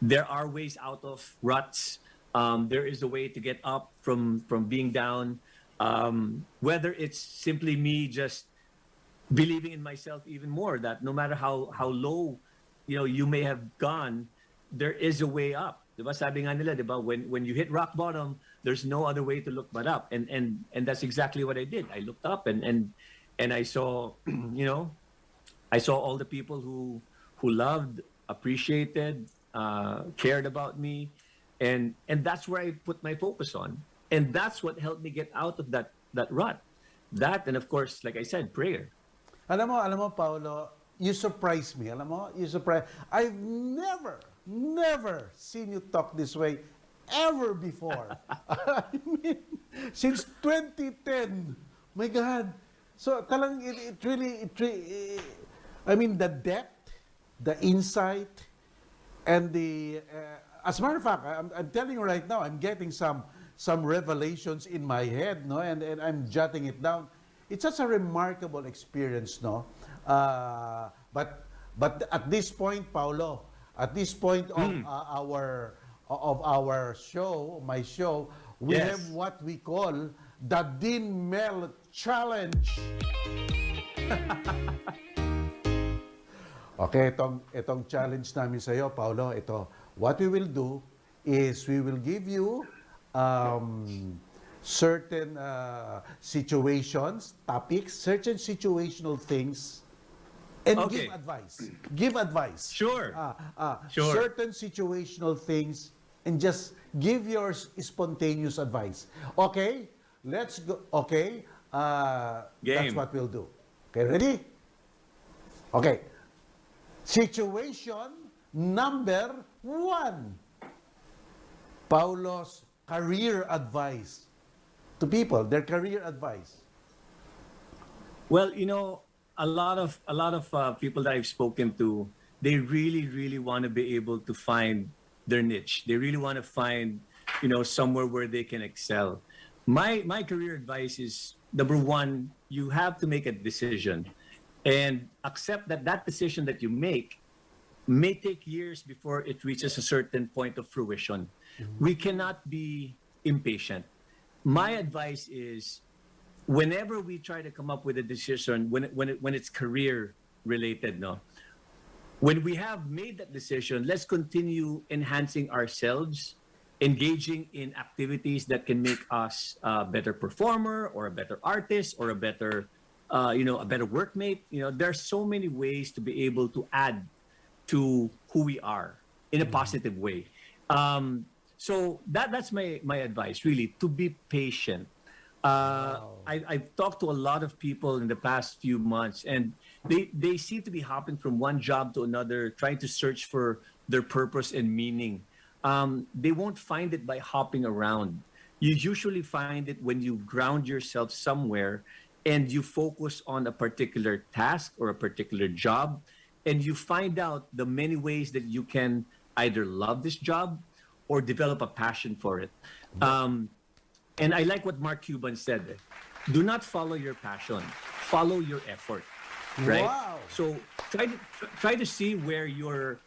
there are ways out of ruts. There is a way to get up from being down. Whether it's simply me just believing in myself even more, that no matter how low, you may have gone, there is a way up. Diba? Sabi nga nila, diba? When you hit rock bottom, there's no other way to look but up. And that's exactly what I did. I looked up and I saw, I saw all the people who loved, appreciated, cared about me. And that's where I put my focus on. And that's what helped me get out of that rut. That, and of course, like I said, prayer. Alam mo, Paolo, you surprise me. I've never seen you talk this way ever before. I mean, since 2010. My God. So, it really, I mean, the depth, the insight, and as a matter of fact, I'm telling you right now, I'm getting some revelations in my head, no, and I'm jotting it down. It's such a remarkable experience, no. But at this point, Paolo, at this point of our show, my show, we Yes. have what we call the Dean Mel Challenge. Okay, itong challenge namin sa iyo, Paolo, ito. what we will do is we will give you certain situations, topics, certain situational things, and Okay. give advice. Give advice. Sure. Sure. Certain situational things, and just give your spontaneous advice. Okay? Let's go. Okay? That's Game. what we'll do. Okay, ready? Okay. Situation number 1. Paulo's career advice to people, their career advice. Well, a lot of people that I've spoken to, they really want to be able to find their niche. They really want to find, somewhere where they can excel. My career advice is, number 1, you have to make a decision and accept that decision that you make may take years before it reaches a certain point of fruition. We cannot be impatient. My advice is, whenever we try to come up with a decision, when it's career related, when we have made that decision, let's continue enhancing ourselves, engaging in activities that can make us a better performer or a better artist or a better workmate. There are so many ways to be able to add to who we are in a positive way. So that's my advice, really, to be patient. I've talked to a lot of people in the past few months, and they seem to be hopping from one job to another, trying to search for their purpose and meaning. They won't find it by hopping around. You usually find it when you ground yourself somewhere and you focus on a particular task or a particular job, and you find out the many ways that you can either love this job or develop a passion for it. And I like what Mark Cuban said. Do not follow your passion, follow your effort, right? Wow. So try to see where you're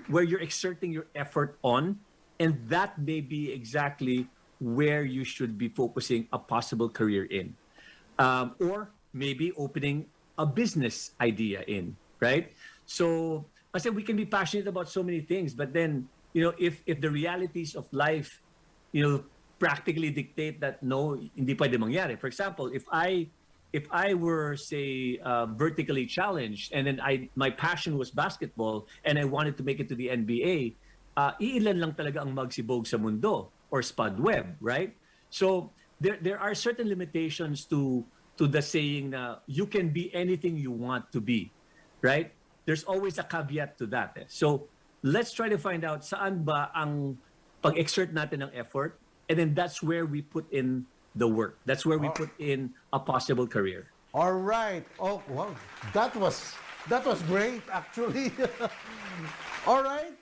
exerting your effort on, and that may be exactly where you should be focusing a possible career in, or maybe opening a business idea in, right? So I said we can be passionate about so many things, but then if the realities of life, practically dictate that no, hindi pwede mangyari. For example, if I were, say, vertically challenged, and then my passion was basketball, and I wanted to make it to the NBA, iilan lang talaga ang magsibog sa mundo, or Spud Webb, right? So there are certain limitations to the saying na you can be anything you want to be, right? There's always a caveat to that. So let's try to find out saan ba ang pag-exert natin ng effort, and then that's where we put in the work. That's where we put in a possible career. All right. Oh, wow. That was great, actually. All right.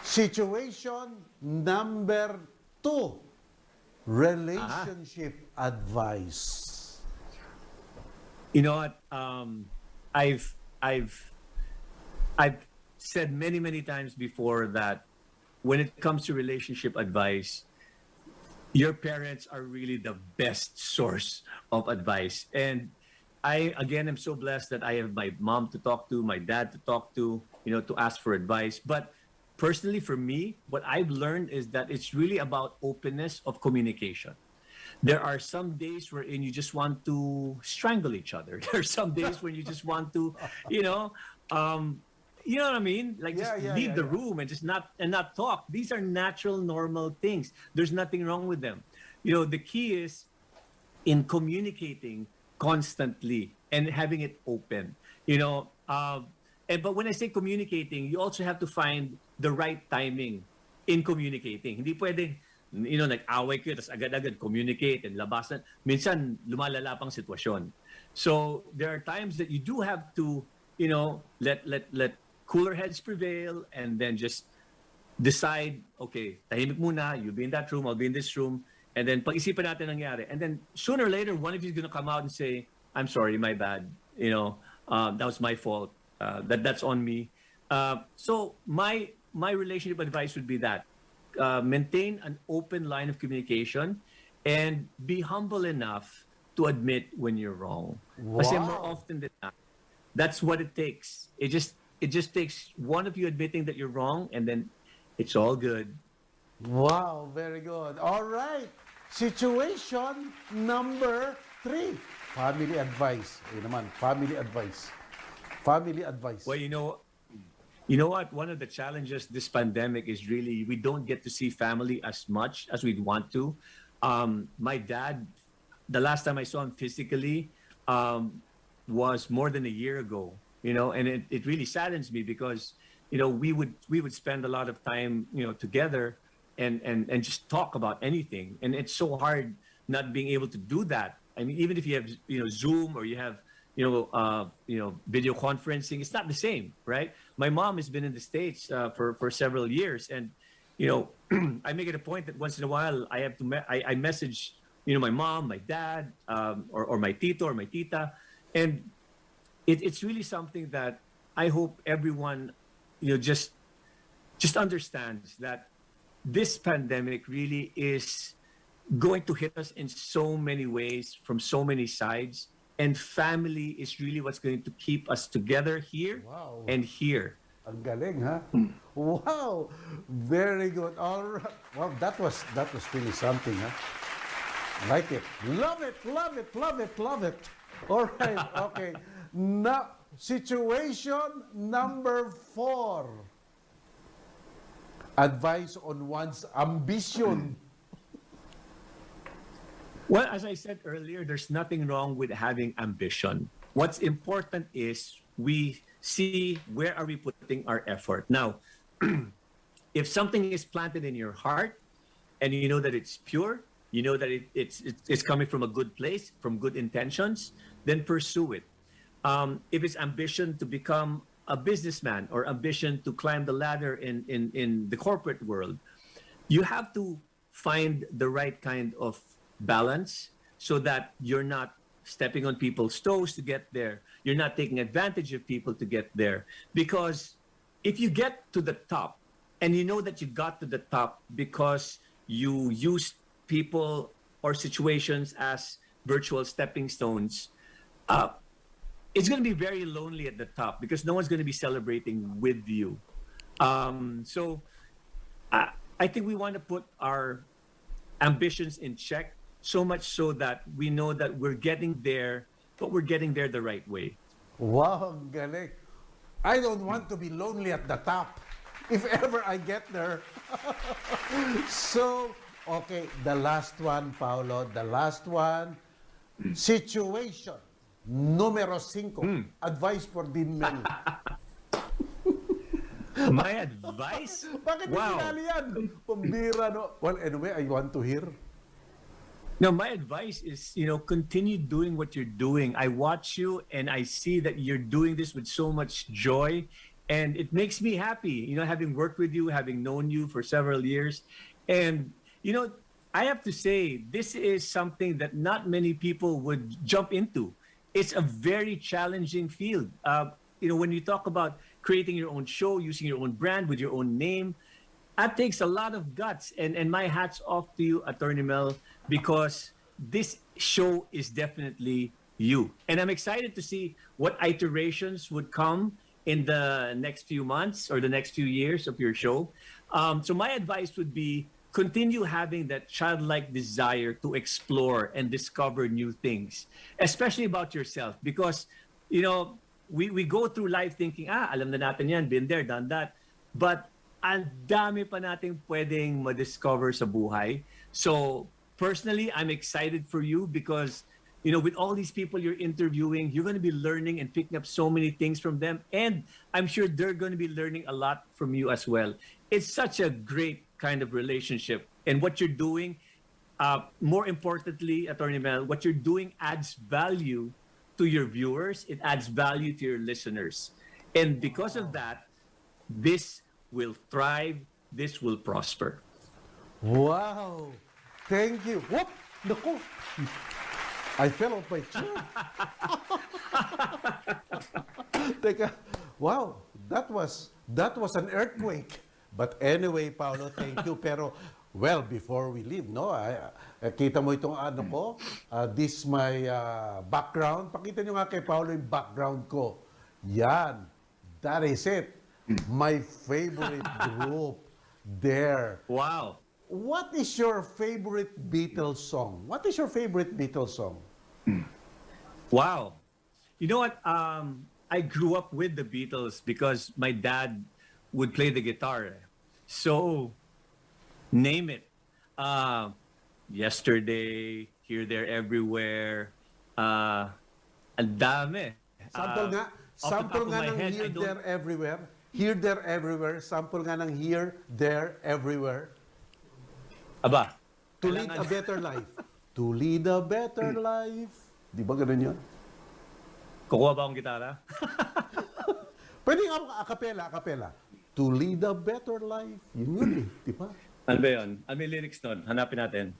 Situation number 2. Relationship advice. You know what? I've said many times before that when it comes to relationship advice, your parents are really the best source of advice. And I, again, am so blessed that I have my mom to talk to, my dad to talk to, to ask for advice. But personally, for me, what I've learned is that it's really about openness of communication. There are some days wherein you just want to strangle each other. There are some days when you just want to, you know what I mean? Like just leave the room and just not talk. These are natural, normal things. There's nothing wrong with them. The key is in communicating constantly and having it open. But when I say communicating, you also have to find the right timing in communicating. Hindi pwedeng, nag-away kayo, tapos agad-agad communicate and labasan. Minsan, lumalala pang sitwasyon. So there are times that you do have to, let cooler heads prevail, and then just decide, okay, tahimik muna, you'll be in that room, I'll be in this room, and then pag-isipan natin nangyari. And then sooner or later, one of you is going to come out and say, I'm sorry, my bad. That was my fault. That's on me. So my relationship advice would be that maintain an open line of communication and be humble enough to admit when you're wrong. Kasi more often than not, that's what it takes. It just takes one of you admitting that you're wrong, and then It's all good. Wow, very good. All right. Situation number 3. Family advice. Ayun naman, family advice. Family advice. Well, you know what? One of the challenges this pandemic is really we don't get to see family as much as we'd want to. My dad, the last time I saw him physically, was more than a year ago. And it really saddens me because we would spend a lot of time together and just talk about anything, and it's so hard not being able to do that. I mean, even if you have Zoom or you have video conferencing, it's not the same, right? My mom has been in the States for several years, and I make it a point that once in a while I have to I message my mom, my dad, or my tito or my tita, and it's really something that I hope everyone just understands that this pandemic really is going to hit us in so many ways from so many sides, and family is really what's going to keep us together here. Wow. And here. Ang galing, ha? Wow! Very good. All right. Well, that was really something, ha? Like it. Love it, love it, love it, love it. All right, okay. Now, situation number 4. Advice on one's ambition. Well, as I said earlier, there's nothing wrong with having ambition. What's important is we see where are we putting our effort. Now, if something is planted in your heart and you know that it's pure, you know that it's coming from a good place, from good intentions, then pursue it. If it's ambition to become a businessman or ambition to climb the ladder in the corporate world, you have to find the right kind of balance so that you're not stepping on people's toes to get there. You're not taking advantage of people to get there. Because if you get to the top and you know that you got to the top because you used people or situations as virtual stepping stones, it's going to be very lonely at the top because no one's going to be celebrating with you. So I think we want to put our ambitions in check, so much so that we know that we're getting there, but we're getting there the right way. Wow, ang galing. I don't want to be lonely at the top if ever I get there. So, okay, the last one, Paolo, the last one. Situation numero 5. Advice for Dean Mel. My advice? Bakit Wow. pinali yan? Pambira, no? Well, anyway, I want to hear. No, my advice is, continue doing what you're doing. I watch you and I see that you're doing this with so much joy, and it makes me happy, having worked with you, having known you for several years. And, I have to say, this is something that not many people would jump into. It's a very challenging field. When you talk about creating your own show, using your own brand with your own name, that takes a lot of guts. And my hat's off to you, Attorney Mel, because this show is definitely you. And I'm excited to see what iterations would come in the next few months or the next few years of your show. So my advice would be continue having that childlike desire to explore and discover new things, especially about yourself. Because, we go through life thinking, alam na natin yan, been there, done that. But ang dami pa nating pwedeng ma-discover sa buhay. So, personally, I'm excited for you because, with all these people you're interviewing, you're going to be learning and picking up so many things from them. And I'm sure they're going to be learning a lot from you as well. It's such a great kind of relationship. And what you're doing, more importantly, Attorney Mel, what you're doing adds value to your viewers. It adds value to your listeners. And because of that, this will thrive. This will prosper. Wow! Thank you. Whoop! Naku! I fell off my chair. Teka, wow, that was an earthquake. But anyway, Paolo, thank you. Pero, well, before we leave, no, kita mo itong ano ko, this my background. Pakita nyo nga kay Paolo yung background ko. Yan, that is it. My favorite group, there. Wow. What is your favorite Beatles song? What is your favorite Beatles song? Wow. You know what? I grew up with the Beatles because my dad would play the guitar. So, name it. Yesterday, Here, There, Everywhere. Ang dami. Sample nga. Off the top Sample of nga my ng head, I Here, don't- There, Everywhere. Here, There, Everywhere. Sample nga ng Here, There, Everywhere. Aba. To lead a better life. To lead a better life. Di ba ganun yun? Kukuha ba akong gitara? Pwede nga a cappella. To lead a better life. Yun eh. Di ba? Ano ba yun? Ano may lyrics nun? Hanapin natin.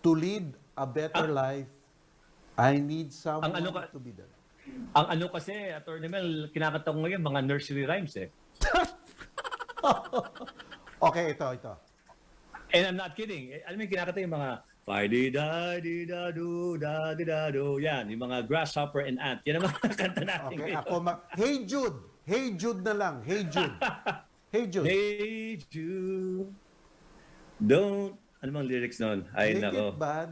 To lead a better life, I need someone Ang ano ka- to be there. Ang ano kasi, Atty. Mel, kinakanta ko ngayon, mga nursery rhymes eh. Okay, ito. And I'm not kidding. Alam mo yung kinakanta yung mga Fi-di-da-di-da-do-da-di-da-do. Yan, yung mga grasshopper and ant. Yan ang mga kanta natin Okay, ngayon. ako Hey Jude. Hey Jude na lang. Hey Jude. Hey Jude. Hey Jude, don't... Ano bang lyrics nun? Ay, Make nako. it bad.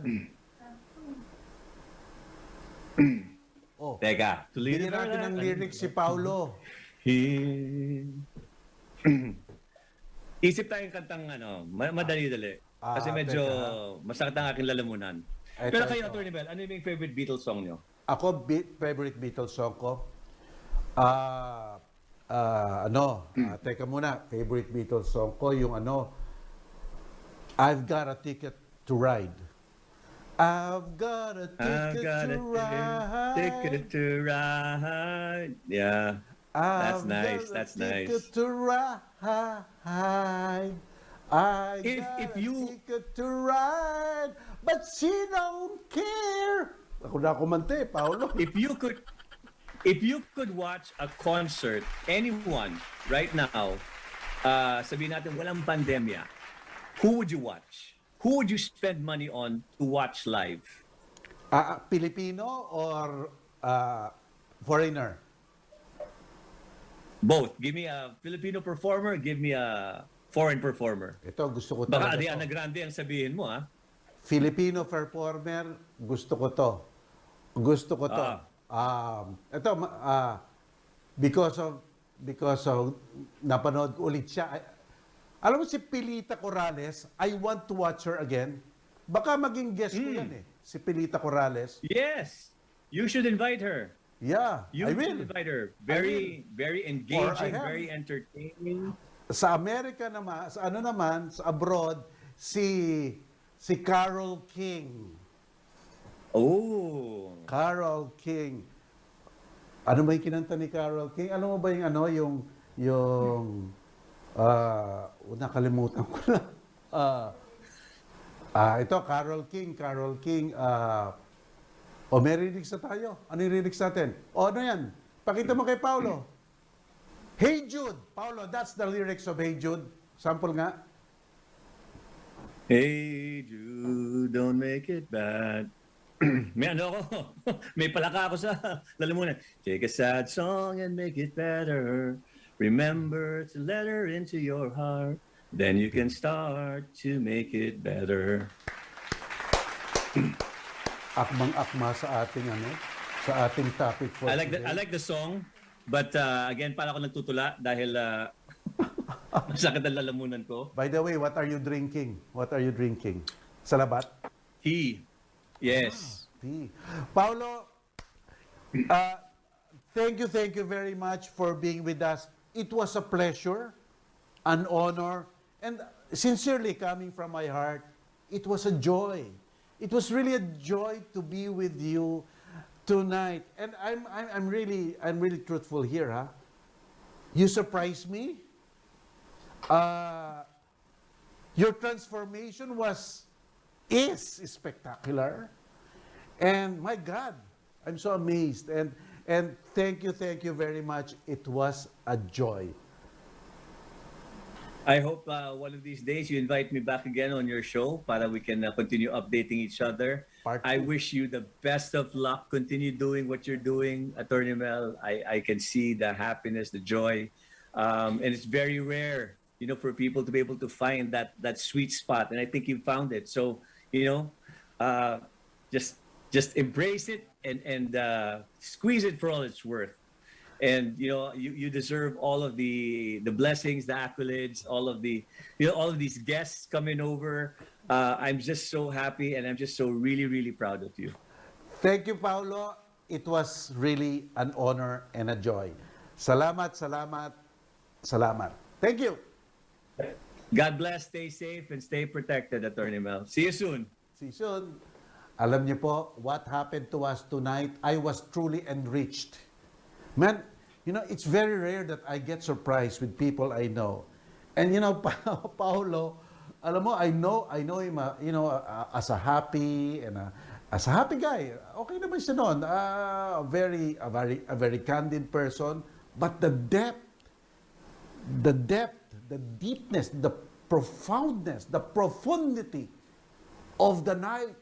Oh, Teka. To lead bigyan natin ng lyrics si Paolo. Isip tayong kantang madali-dali. Kasi medyo masakit ang aking lalamunan. Pero kayo, Atty. Mel, ano yung favorite Beatles song nyo? Ako, favorite Beatles song ko? Teka muna. Favorite Beatles song ko, yung I've Got a Ticket to Ride. I've got a ticket to ride. Yeah. That's I've nice. got That's a nice. ticket to ride. I If got a you- ticket to ride, but she don't care. Ako na kumante, Paolo. If you could watch a concert, anyone right now, sabihin natin walang pandemya, who would you watch? Who would you spend money on to watch live? Filipino or foreigner? Both. Give me a Filipino performer, give me a foreign performer. Ito, gusto ko Baka talaga Ariana to. Grande ang sabihin mo, ha? Filipino performer, gusto ko to. Gusto ko to. Because of napanood ko ulit siya. Alam mo si Pilita Corrales, I want to watch her again. Baka maging guest ko yan eh. Si Pilita Corrales. Yes. You should invite her. Yeah, You I should will. invite her. I Very Or I engaging, have. very entertaining. Sa Amerika naman, sa abroad, si Carol King. Oh. Carol King. Ano ba yung kinanta ni Carol King? Alam mo ba yung nakalimutan ko na. Ito, Carol King. May lyrics na tayo. Ano yung lyrics natin? Ano yan? Pakita mo kay Paolo. Hey Jude. Paolo, that's the lyrics of Hey Jude. Sample nga. Hey Jude, don't make it bad. May ako. May palaka ako sa lalamunan. Take a sad song and make it better. Remember to let her into your heart. Then you can start to make it better. Akmang-akma sa ating topic for I today. like the song, but again, para ako nagtutula dahil masakit ang lalamunan ko. By the way, what are you drinking? Salabat? Tea. Yes. Tea. Paolo, thank you very much for being with us. It was a pleasure, an honor, and sincerely coming from my heart, it was a joy. It was really a joy to be with you tonight. And I'm really truthful here, huh? You surprised me. Your transformation is spectacular. And my God, I'm so amazed. And thank you very much. It was a joy. I hope one of these days you invite me back again on your show para we can continue updating each other. Part I two. wish you the best of luck. Continue doing what you're doing, Attorney Mel. I can see the happiness, the joy. And it's very rare for people to be able to find that sweet spot, and I think you found it. So, just embrace it and squeeze it for all it's worth. And you deserve all of the blessings, the accolades, all of these guests coming over. I'm just so happy, and I'm just so really, really proud of you. Thank you, Paolo. It was really an honor and a joy. Salamat, salamat, salamat. Thank you. God bless, stay safe, and stay protected, Attorney Mel. See you soon. See you soon. Alam niyo po, what happened to us tonight, I was truly enriched. Man, it's very rare that I get surprised with people I know. And Paolo, alam mo, I know him, as a happy as a happy guy. Okay naman siya noon. A very candid person, but the depth, the deepness, the profoundness, the profundity of the night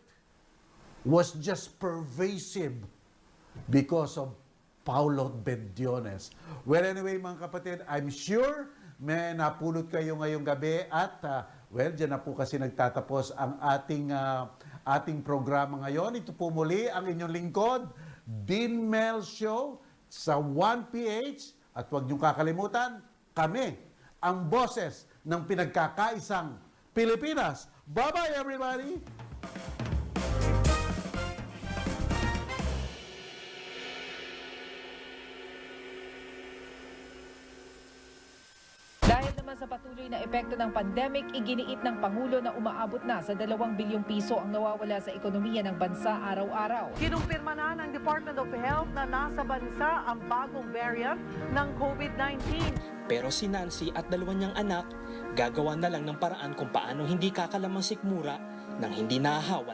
was just pervasive because of Paolo Bediones. Well, anyway, mga kapatid, I'm sure may napulot kayo ngayong gabi at, dyan na po kasi nagtatapos ang ating programa ngayon. Ito po muli ang inyong lingkod, Dean Mel Show sa 1PH. At huwag niyong kakalimutan, kami, ang boses ng pinagkakaisang Pilipinas. Bye-bye, everybody! Dahil naman sa patuloy na epekto ng pandemic, iginiit ng Pangulo na umaabot na sa 2 bilyong piso ang nawawala sa ekonomiya ng bansa araw-araw. Kinumpirma na ng Department of Health na nasa bansa ang bagong variant ng COVID-19. Pero si Nancy at 2 niyang anak, gagawa na lang ng paraan kung paano hindi kakalamang sikmura nang hindi nahahawa